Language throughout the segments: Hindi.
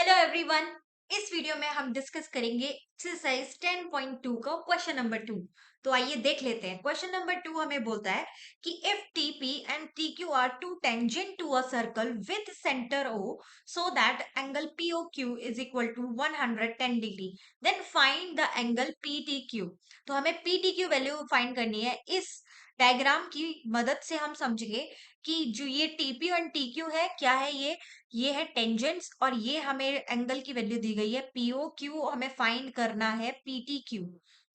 Hello everyone. इस वीडियो में हम डिस्कस करेंगे एक्सरसाइज 10.2 का क्वेश्चन नंबर 2। तो आइए देख लेते हैं। क्वेश्चन नंबर 2 हमें बोलता है कि if TP and TQ are two tangent to a circle with centre O so that angle POQ is equal to 110 degree, then find the angle PTQ. तो हमें पीटीक्यू वैल्यू फाइंड करनी है। इस डायग्राम की मदद से हम समझेंगे कि जो ये टीपी एंड टीक्यू है क्या है। ये है टेंजेंट्स और ये हमें एंगल की वैल्यू दी गई है पीओ क्यू, हमें फाइंड करना है पीटी क्यू।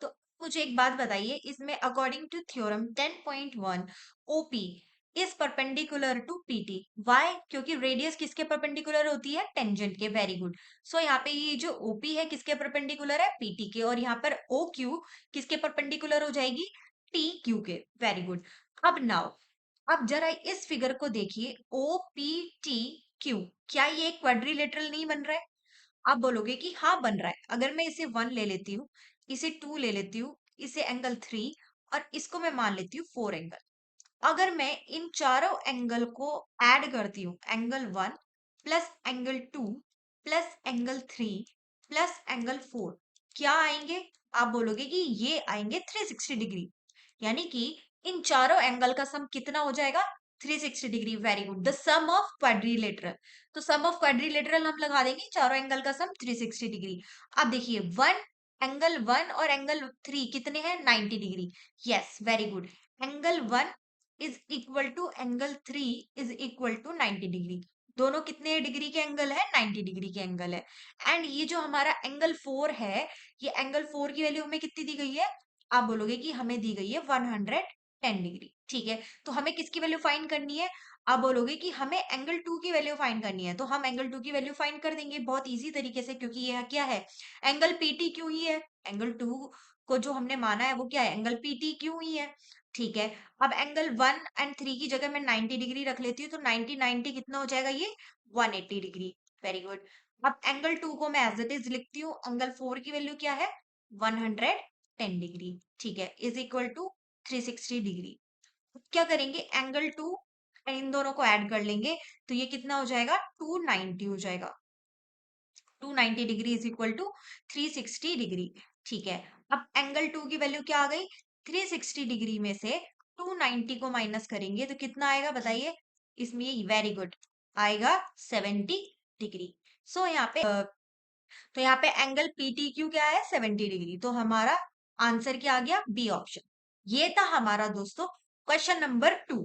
तो मुझे एक बात बताइए, इसमें according to theorem 10.1 OP is perpendicular to PT. Why? क्योंकि रेडियस किसके परपेंडिकुलर होती है? टेंजेंट के। Very good. सो यहाँ पे ये जो ओपी है किसके परपेंडिकुलर है? पीटी के। और यहाँ पर ओ क्यू किसके परपेंडिकुलर हो जाएगी? टी क्यू के। Very good. अब नाउ अब जरा इस फिगर को देखिए, ओ पी टी क्यू, क्या ये एक क्वाड्रिलेटरल नहीं बन रहा है? आप बोलोगे कि हाँ बन रहा है। अगर मैं इसे 1 ले लेती हूँ, इसे 2 ले लेती हूँ, इसे एंगल 3 और इसको मैं मान लेती हूँ 4 एंगल। अगर मैं इन चारों एंगल को ऐड करती हूँ, angle 1 plus angle 2 plus angle 3 plus angle 4, क्या आएंगे? आप बोलोगे कि ये आएंगे 360 डिग्री। यानी कि इन चारों एंगल का सम कितना हो जाएगा? 360 degree. Very good. The sum of quadrilateral. तो सम ऑफ क्वाड्रिलेटरल हम लगा देंगे, चारों एंगल का सम 360 डिग्री। अब देखिए एंगल 1 और एंगल 3 कितने हैं? 90 degree. Yes, very good. Angle 1 is equal to angle 3 is equal to 90 degree. दोनों कितने डिग्री के एंगल है? 90 डिग्री के एंगल है। एंड ये जो हमारा एंगल 4 है, ये एंगल 4 की वैल्यू हमें कितनी दी गई है? आप बोलोगे कि हमें दी गई है 110 डिग्री। ठीक है, तो हमें किसकी वैल्यू फाइंड करनी है? आप बोलोगे कि हमें एंगल 2 की वैल्यू फाइंड करनी है। तो हम एंगल 2 की वैल्यू फाइंड कर देंगे बहुत इजी तरीके से, क्योंकि यह क्या है? एंगल पीटी क्यू ही है। एंगल 2 को जो हमने माना है वो क्या है? एंगल पीटी क्यू ही है। ठीक है, अब एंगल 1 एंड 3 की जगह मैं 90 डिग्री रख लेती हूँ, तो 90 90 कितना हो जाएगा? ये 180 डिग्री। Very good. अब एंगल 2 को मैं एज इट इज लिखती हूँ। एंगल 4 की वैल्यू क्या है? 110 डिग्री। ठीक है, इज इक्वल टू 360 डिग्री। क्या करेंगे? एंगल 2 इन दोनों को ऐड कर लेंगे, तो ये कितना हो जाएगा? 290 हो जाएगा। 290 degree is equal to 360 degree. ठीक है, अब एंगल 2 की वैल्यू क्या आ गई? 360 डिग्री में से 290 को माइनस करेंगे तो कितना आएगा बताइए? इसमें वेरी गुड आएगा 70 डिग्री। सो यहाँ पे एंगल पीटीक्यू क्या है? 70 डिग्री। तो हमारा आंसर क्या आ गया? B option. ये था हमारा दोस्तों क्वेश्चन नंबर 2।